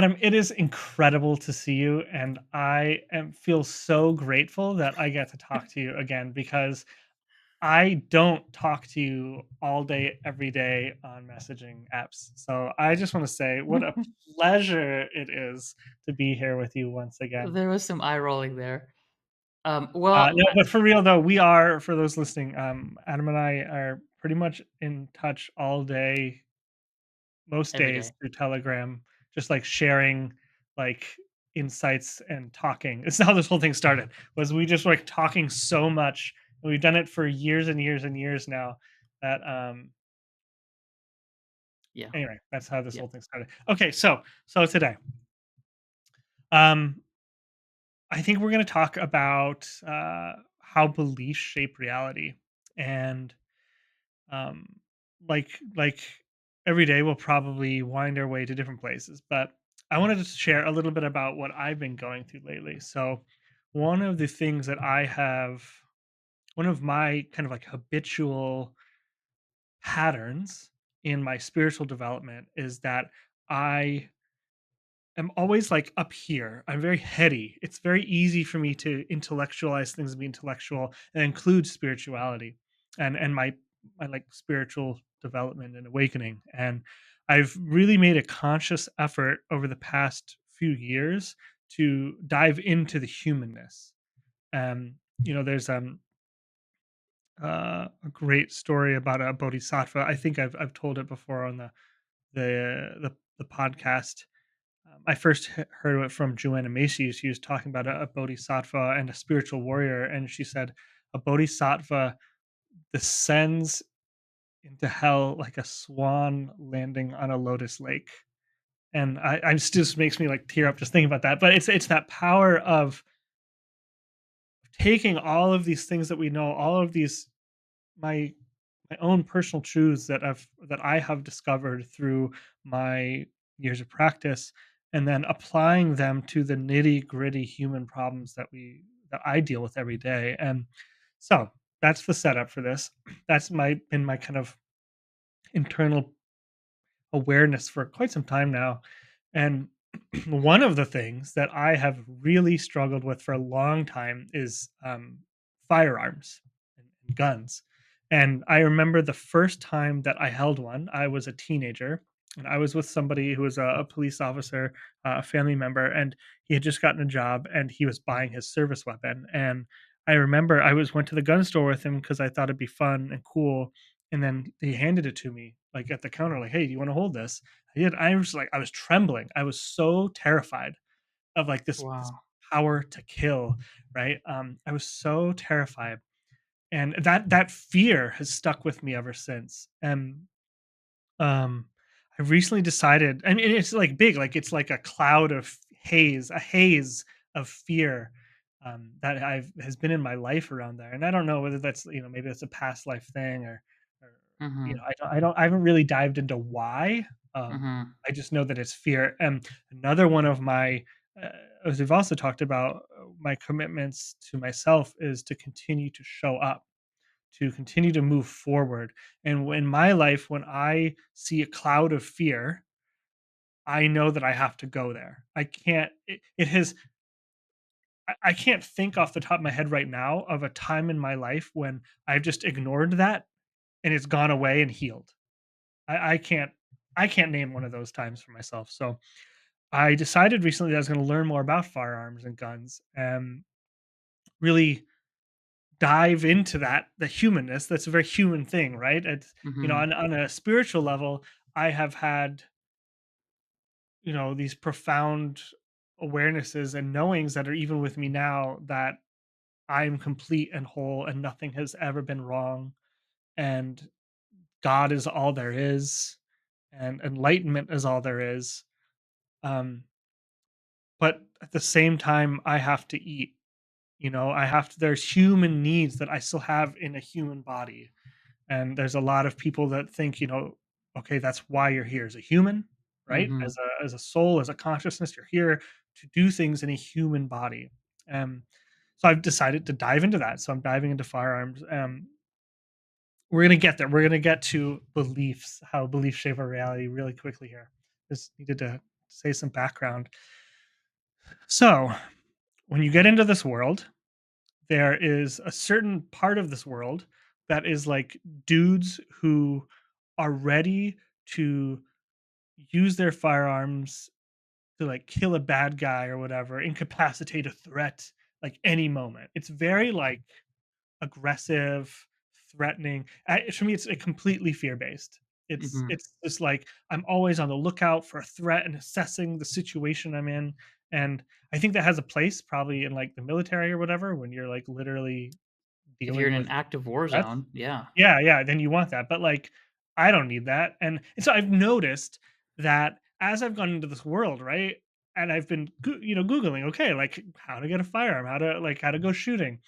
Adam, it is incredible to see you, and feel so grateful that I get to talk to you again because I don't talk to you all day, every day on messaging apps. So I just want to say what a pleasure it is to be here with you once again. There was some eye rolling there. Well, No, but for real though, we are for those listening. Adam and I are pretty much in touch all day, most every days day. through Telegram, just like sharing like insights and talking. It's how this whole thing started. Was we just like talking so much. And we've done it for years and years and years now. That Yeah, anyway, that's how this yeah. whole thing started. Okay, so today, um, I think we're going to talk about how beliefs shape reality, and um, like every day we'll probably wind our way to different places, but I wanted to share a little bit about what I've been going through lately. So one of the things that I have, one of my kind of like habitual patterns in my spiritual development is that I am always like up here. I'm very heady. It's very easy for me to intellectualize things and be intellectual and include spirituality and my like spiritual development and awakening. And I've really made a conscious effort over the past few years to dive into the humanness. There's a great story about a bodhisattva. I think I've told it before on the podcast. I first heard it from Joanna Macy. She was talking about a bodhisattva and a spiritual warrior, and she said a bodhisattva descends into hell like a swan landing on a lotus lake. And I just makes me like tear up just thinking about that. But it's that power of taking all of these things that we know, all of these my my own personal truths that I have discovered through my years of practice, and then applying them to the nitty gritty human problems that I deal with every day. And so that's the setup for this. That's my kind of internal awareness for quite some time now. And one of the things that I have really struggled with for a long time is firearms and guns. And I remember the first time that I held one, I was a teenager and I was with somebody who was a police officer, a family member, and he had just gotten a job and he was buying his service weapon. And I remember went to the gun store with him because I thought it'd be fun and cool, and then he handed it to me like at the counter, like, "Hey, do you want to hold this?" I did. I was like, I was trembling. I was so terrified of like this Wow. power to kill, right? I was so terrified, and that fear has stuck with me ever since. And um, I recently decided, I mean, it's like big, like it's like a cloud of haze, a haze of fear that I've has been in my life around there. And I don't know whether that's maybe that's a past life thing or Mhm, I haven't really dived into why. mhm, I just know that it's fear. And another one of my uh, as we've also talked about, my commitments to myself is to continue to show up, to continue to move forward. And in my life, when I see a cloud of fear, I know that I have to go there. I can't, it has, I can't think off the top of my head right now of a time in my life when I've just ignored that and it's gone away and healed. I can't, I can't name one of those times for myself. So I decided recently that I was going to learn more about firearms and guns and really dive into that, the humanness. That's a very human thing, right? It's, mhm, on a spiritual level, I have had, these profound awarenesses and knowings that are even with me now that I'm complete and whole and nothing has ever been wrong, and God is all there is and enlightenment is all there is. Um, but at the same time, I have to eat. I have to, there's human needs that I still have in a human body. And there's a lot of people that think, okay, that's why you're here as a human, right? mhm. As a soul, as a consciousness, you're here to do things in a human body. Um, so I've decided to dive into that. So I'm diving into firearms. We're gonna get there. We're gonna get to beliefs, how beliefs shape our reality really quickly here. Just needed to say some background. So, when you get into this world, there is a certain part of this world that is like dudes who are ready to use their firearms to like kill a bad guy or whatever, incapacitate a threat like any moment. It's very like aggressive, threatening. For me, it's a completely fear based. Mhm. It's just like I'm always on the lookout for a threat and assessing the situation I'm in. And I think that has a place probably in like the military or whatever when you're like literally If you're dealing in with an active war threats. zone, yeah. Yeah, yeah, then you want that, but, like, I don't need that, and so I've noticed that as I've gone into this world, right, and I've been Googling, okay, like, how to get a firearm, how to go shooting,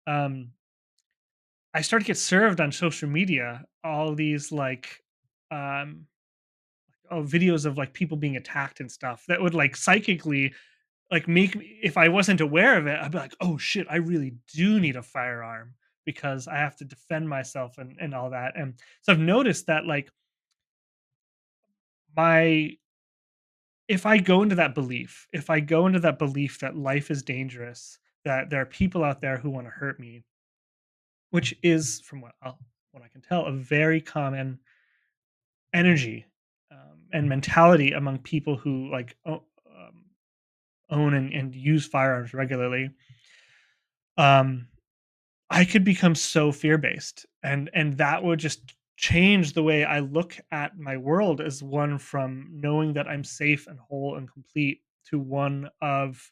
um, I start to get served on social media all these, like, um, videos of, like, people being attacked and stuff that would, like, psychically, like, make me if I wasn't aware of it, I'd be like, "Oh, shit, I really do need a firearm because I have to defend myself and all that," and so I've noticed that, like, my if I go into that belief that life is dangerous, that there are people out there who wanna hurt me, which is, from what I can tell, a very common energy, and mentality among people who, like, own and use firearms regularly, um I could become so fear-based, and that would just change the way I look at my world as one from knowing that I'm safe and whole and complete to one of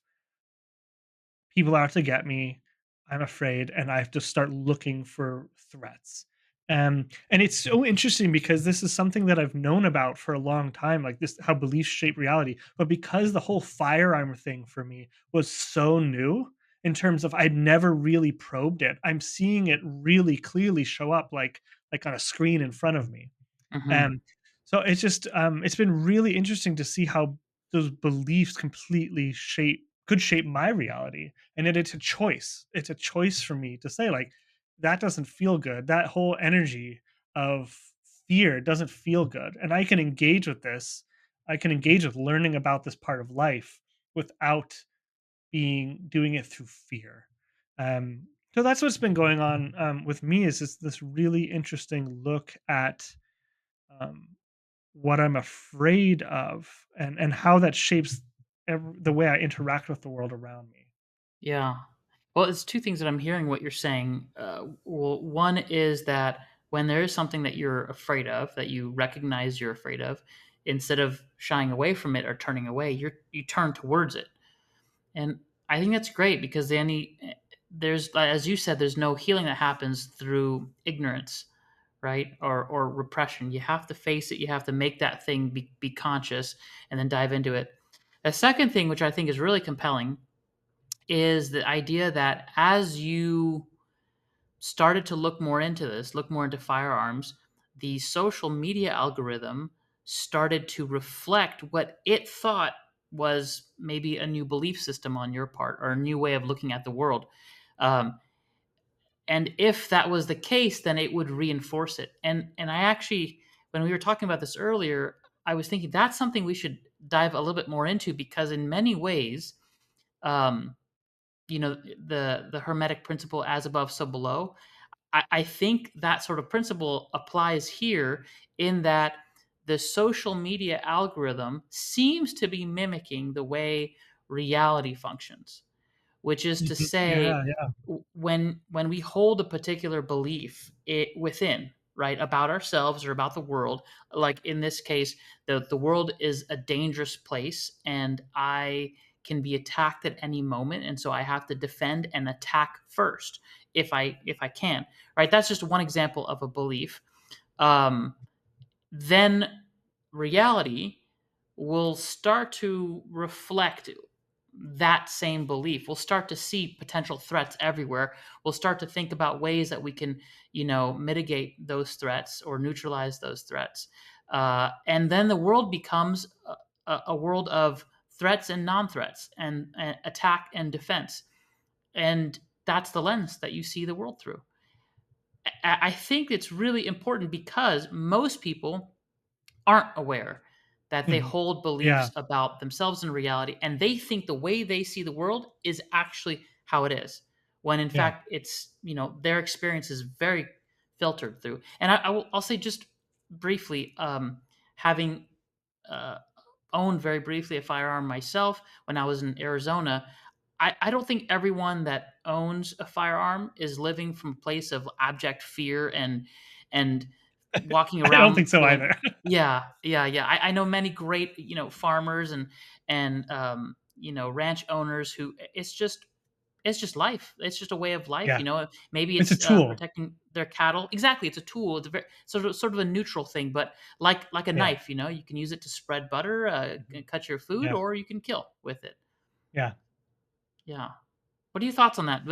people are out to get me. I'm afraid, and I have to start looking for threats. And it's so interesting because this is something that I've known about for a long time, like this how beliefs shape reality. But because the whole firearm thing for me was so new in terms of I'd never really probed it, I'm seeing it really clearly show up like on a screen in front of me. Mhm. Um, so it's just it's been really interesting to see how those beliefs completely could shape my reality, and it's a choice. It's a choice for me to say like that doesn't feel good. That whole energy of fear doesn't feel good, and I can engage with this. I can engage with learning about this part of life without being doing it through fear. So that's what's been going on with me is this really interesting look at um, what I'm afraid of and how that shapes the way I interact with the world around me. Yeah. Well, it's 2 things that I'm hearing what you're saying. Well, one is that when there is something that you're afraid of, that you recognize you're afraid of, instead of shying away from it or turning away, you turn towards it. And I think that's great because there's, as you said, there's no healing that happens through ignorance, right? Or repression. You have to face it. You have to make that thing be conscious and then dive into it. A second thing, which I think is really compelling, is the idea that as you started to look more into this, look more into firearms, the social media algorithm started to reflect what it thought was maybe a new belief system on your part or a new way of looking at the world. Um, and if that was the case, then it would reinforce it. And I actually, when we were talking about this earlier, I was thinking that's something we should dive a little bit more into because in many ways, um, the hermetic principle as above so below, I think that sort of principle applies here in that the social media algorithm seems to be mimicking the way reality functions, which is to Mhm. Yeah, say, yeah. when we hold a particular belief within, right, about ourselves or about the world, like in this case, the world is a dangerous place and I can be attacked at any moment, and so I have to defend and attack first if I can, right? That's just one example of a belief. um, then reality will start to reflect that same belief. We'll start to see potential threats everywhere. We'll start to think about ways that we can, mitigate those threats or neutralize those threats. And then the world becomes a world of threats and non-threats and attack and defense. And that's the lens that you see the world through. I think it's really important because most people aren't aware. that they Mhm. hold beliefs Yeah, about themselves in reality, and they think the way they see the world is actually how it is, when in yeah. fact it's, their experience is very filtered through. And I'll say just briefly, having uh, owned very briefly a firearm myself when I was in Arizona. I don't think everyone that owns a firearm is living from a place of abject fear and walking I don't around think so feeling. either. Yeah, yeah, yeah. I know many great, farmers and ranch owners who it's just life. It's just a way of life. Yeah, Maybe it's a it's tool. protecting their cattle. Exactly, it's a tool. It's a very sort of a neutral thing, but like a Yeah. knife. You can use it to spread butter, Mhm. cut your food, Yeah, or you can kill with it. yeah. Yeah. What are your thoughts on that?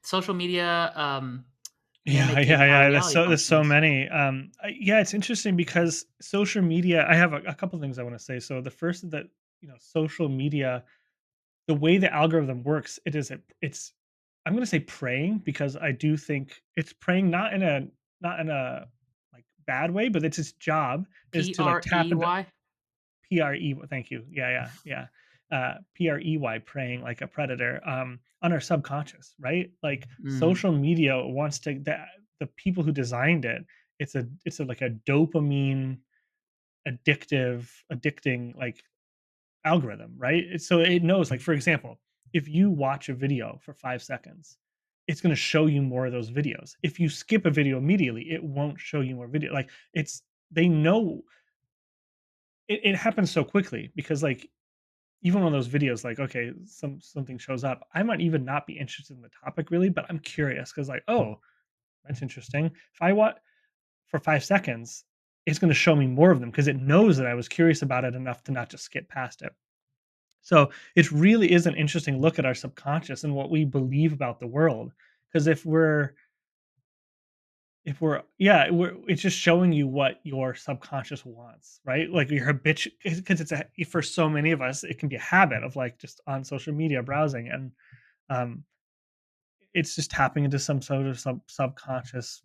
Social media Yeah, yeah, mimicking how yeah. reality There's so functions. many. Yeah, it's interesting because social media. I have a couple things I want to say. So the first is that social media, the way the algorithm works, it's. I'm going to say preying because I do think it's preying not in a like bad way, but it's its job is to like tap into Prey. PRE, thank you. Yeah, yeah, yeah. PREY, preying like a predator, on our subconscious, right? Like Mm, social media wants to the people who designed it, it's a like a dopamine addicting like algorithm, right? So it knows, like for example, if you watch a video for 5 seconds, it's going to show you more of those videos. If you skip a video immediately, it won't show you more video. Like they know it happens so quickly because like even on those videos, like, okay, something shows up, I might even not be interested in the topic really, but I'm curious because like, oh, that's interesting. If I want for 5 seconds, it's going to show me more of them because it knows that I was curious about it enough to not just skip past it. So it really is an interesting look at our subconscious and what we believe about the world. Because if we're yeah, it's just showing you what your subconscious wants, right? Like your habitual, because for so many of us, it can be a habit of like just on social media browsing, and um, it's just tapping into some sort of subconscious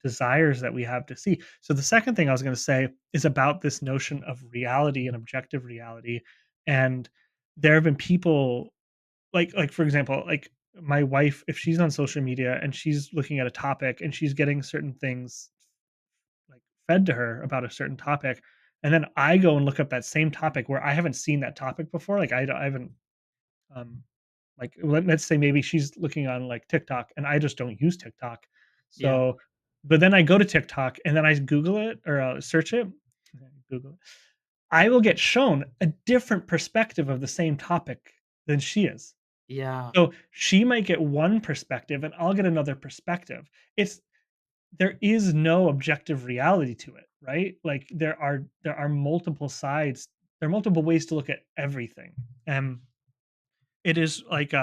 desires that we have to see. So the second thing I was going to say is about this notion of reality and objective reality, and there have been people like for example, like my wife, if she's on social media and she's looking at a topic and she's getting certain things like fed to her about a certain topic, and then I go and look up that same topic where I haven't seen that topic before. Like I haven't um like let's say maybe she's looking on like TikTok and I just don't use TikTok. yeah. So, but then I go to TikTok and then I Google it or search it, Google it. I will get shown a different perspective of the same topic than she is. Yeah. So she might get one perspective and I'll get another perspective. It's There is no objective reality to it, right? Like there are multiple sides. There are multiple ways to look at everything. And it is like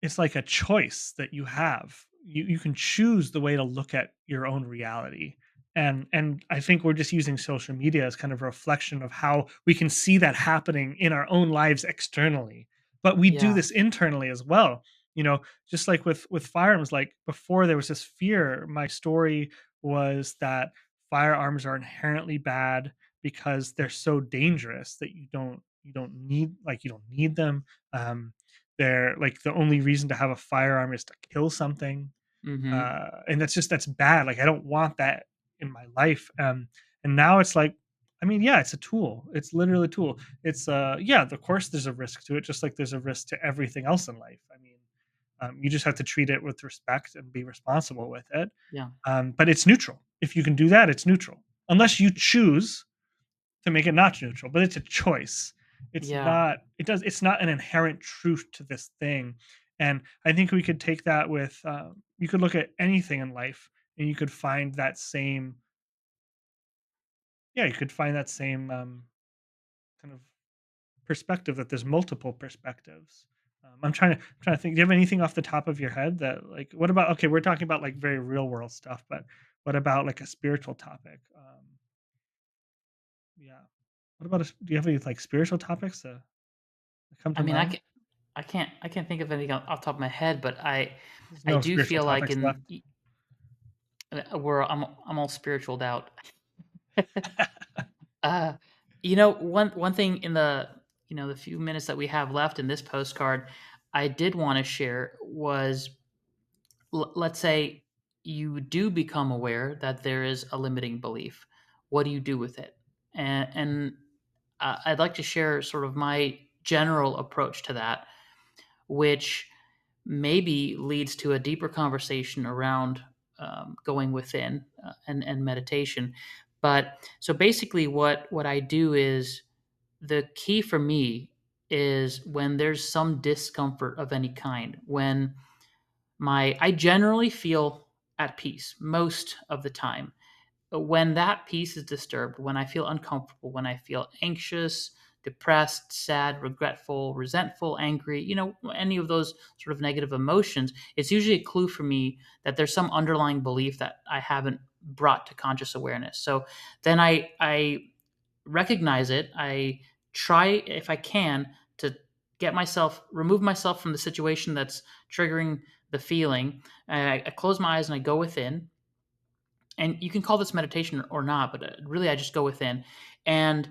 it's like a choice that you have. You can choose the way to look at your own reality. And I think we're just using social media as kind of a reflection of how we can see that happening in our own lives externally. But we do Yeah. this internally as well. You know, just like with firearms, like before there was this fear. My story was that firearms are inherently bad because they're so dangerous that you don't need them. They're like the only reason to have a firearm is to kill something, Mhm. and that's bad. Like I don't want that in my life. And now it's like, I mean, yeah, it's a tool. It's literally a tool. Yeah, of course, there's a risk to it, just like there's a risk to everything else in life. I mean, you just have to treat it with respect and be responsible with it. Yeah. But it's neutral. If you can do that, it's neutral, unless you choose to make it not neutral, but it's a choice. Yeah. It's not an inherent truth to this thing. And I think we could take that with you could look at anything in life and you could find that same yeah, you could find that same kind of perspective, that there's multiple perspectives. I'm trying to think. Do you have anything off the top of your head that like what about okay, we're talking about like very real world stuff, but what about like a spiritual topic? Yeah. What about do you have any like spiritual topics that come I to mean, mind? I can't think of anything off the top of my head, but There's I no do spiritual feel like topics left. where I'm all spiritualed out. Uh, one thing in the few minutes that we have left in this postcard, I did want to share was, let's say you do become aware that there is a limiting belief. What do you do with it? And I'd like to share sort of my general approach to that, which maybe leads to a deeper conversation around going within and meditation. But so basically, what I do is, the key for me is when there's some discomfort of any kind, when I generally feel at peace most of the time. But when that peace is disturbed, when I feel uncomfortable, when I feel anxious, depressed, sad, regretful, resentful, angry, any of those sort of negative emotions, it's usually a clue for me that there's some underlying belief that I haven't brought to conscious awareness. So then I recognize it. I try, if I can, to remove myself from the situation that's triggering the feeling. I close my eyes and I go within, and you can call this meditation or not, but really I just go within, and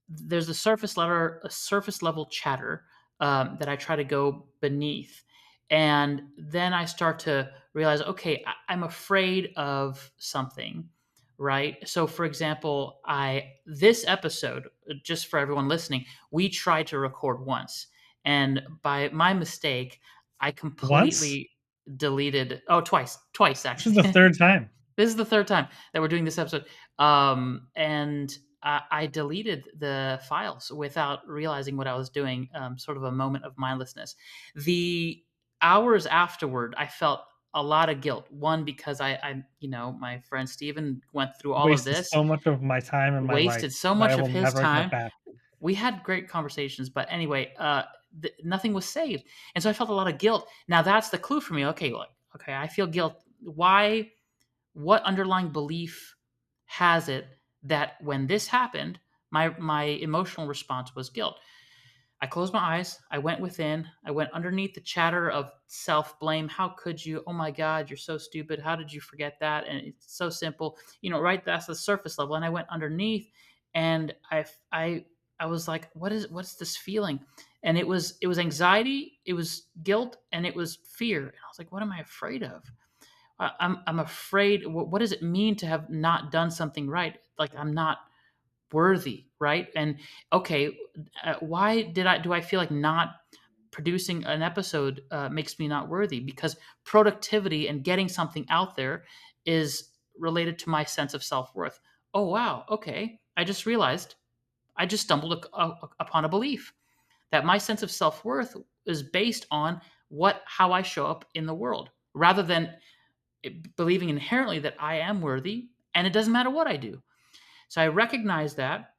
there's a surface level chatter that I try to go beneath, and then I start to realize, okay, I'm afraid of something, right? So, for example, I this episode, just for everyone listening, we tried to record once, and by my mistake, I Once? completely deleted. Oh, twice This is the actually. third time. This is the third time that we're doing this episode, and I deleted the files without realizing what I was doing. Sort of a moment of mindlessness. The hours afterward, I felt a lot of guilt. One, because my friend Steven went through all of Wasted this, so much of my time and my life wasted so that I much of will his never get time. back. We had great conversations, but anyway, nothing was saved, and so I felt a lot of guilt. Now that's the clue for me. Okay, like, okay, I feel guilt. Why? What underlying belief has it that when this happened, my emotional response was guilt? I closed my eyes. I went within. I went underneath the chatter of self blame. How could you? Oh my God, you're so stupid. How did you forget that? And it's so simple, right? That's the surface level. And I went underneath, and I was like, what's this feeling? And it was anxiety, it was guilt, and it was fear. And I was like, what am I afraid of? I'm afraid. What does it mean to have not done something right? Like, I'm not worthy, right? And okay, why do I feel like not producing an episode makes me not worthy? Because productivity and getting something out there is related to my sense of self worth. Oh wow, okay. I just realized I just stumbled upon a belief that my sense of self worth is based on how I show up in the world, rather than believing inherently that I am worthy and it doesn't matter what I do. So I recognize that.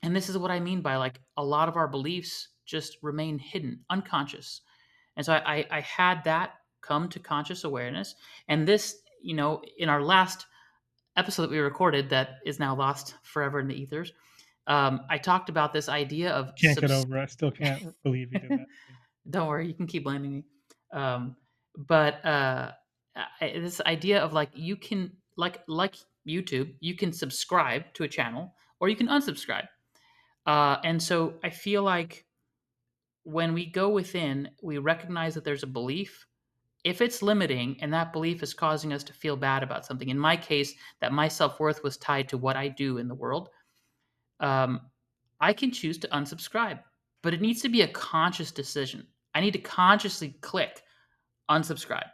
And this is what I mean by, like, a lot of our beliefs just remain hidden, unconscious. And so I had that come to conscious awareness. And this, in our last episode that we recorded that is now lost forever in the ethers, I talked about this idea of Can't get over it. I still can't believe you did that to me. Don't worry, you can keep blaming me. But this idea of, like, you can, like YouTube, you can subscribe to a channel or you can unsubscribe. And so I feel like when we go within, we recognize that there's a belief. If it's limiting and that belief is causing us to feel bad about something, in my case, that my self worth was tied to what I do in the world, um, I can choose to unsubscribe. But it needs to be a conscious decision. I need to consciously click unsubscribe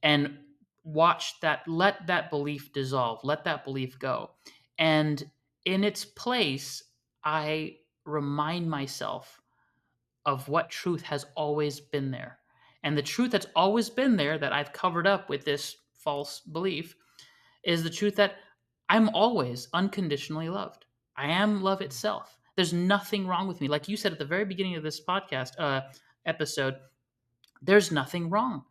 and let that belief dissolve, let that belief go. And in its place, I remind myself of what truth has always been there. And the truth that's always been there, that I've covered up with this false belief, is the truth that I'm always unconditionally loved. I am love itself. There's nothing wrong with me. Like you said at the very beginning of this podcast episode, there's nothing wrong.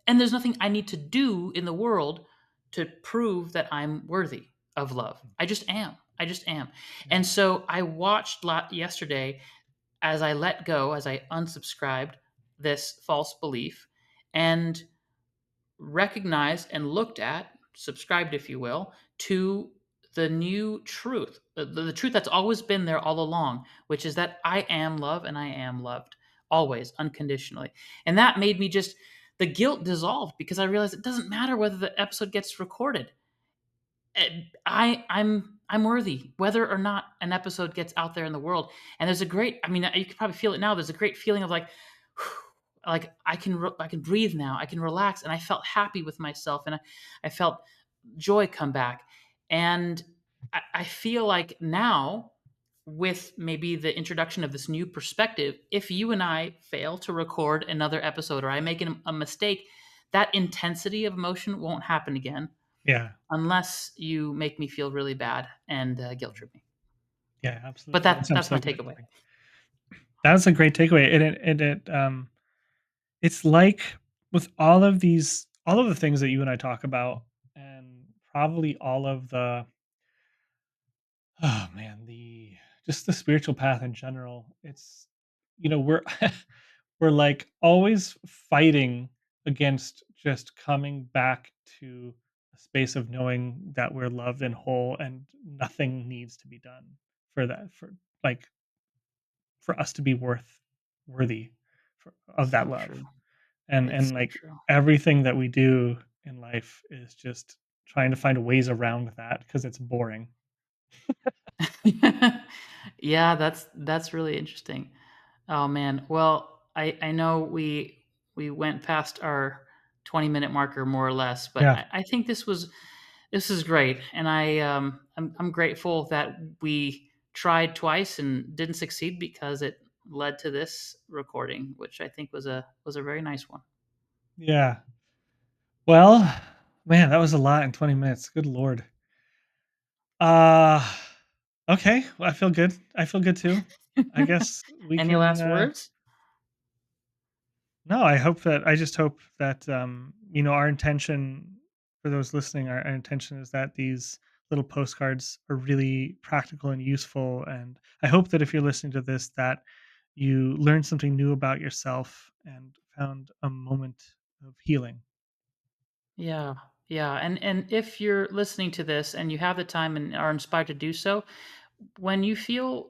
And there's nothing I need to do in the world to prove that I'm worthy of love. I just am. I just am. And so I watched yesterday, as I let go, as I unsubscribed this false belief, and recognized and looked at, subscribed, if you will, to the new truth, the truth that's always been there all along, which is that I am love and I am loved always unconditionally. And that made me just the guilt dissolved because I realized it doesn't matter whether the episode gets recorded. I'm worthy, whether or not an episode gets out there in the world. And there's a great, I mean, you can probably feel it now. There's a great feeling of like, like I can breathe now. I can relax, and I felt happy with myself, and I felt joy come back. And I feel like now, with maybe the introduction of this new perspective, if you and I fail to record another episode, or I make a mistake, that intensity of emotion won't happen again Yeah. unless you make me feel really bad and guilt trip me. Yeah, But absolutely. that I'm that's my so glad you takeaway. think that's a great takeaway. It's like with all of the things that you and I talk about, and probably all of the oh man, the just the spiritual path in general. It's we're we're like always fighting against just coming back to a space of knowing that we're loved and whole and nothing needs to be done for like for us to be worthy of that So love. true. And It's so like true. everything that we do in life is just trying to find ways around that because it's boring. Yeah, that's really interesting. Oh man. Well, I know we went past our 20-minute marker more or less, but Yeah. I think this is great, and I'm grateful that we tried twice and didn't succeed because it led to this recording, which I think was a very nice one. Yeah. Well, man, that was a lot in 20 minutes. Good lord. Uh okay. Well, I feel good. I feel good too. I guess we Any can last words? no, I just hope that our intention for those listening, our intention is that these little postcards are really practical and useful. And I hope that if you're listening to this, that you learned something new about yourself and found a moment of healing. Yeah, yeah, and if you're listening to this and you have the time and are inspired to do so, when you feel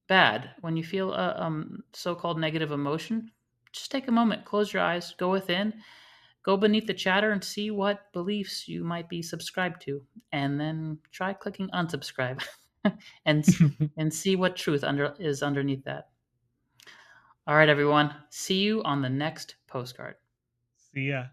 bad, when you feel a so-called negative emotion, just take a moment, close your eyes, go within, go beneath the chatter, and see what beliefs you might be subscribed to, and then try clicking unsubscribe, and and see what truth is underneath that. All right, everyone. See you on the next postcard. See ya.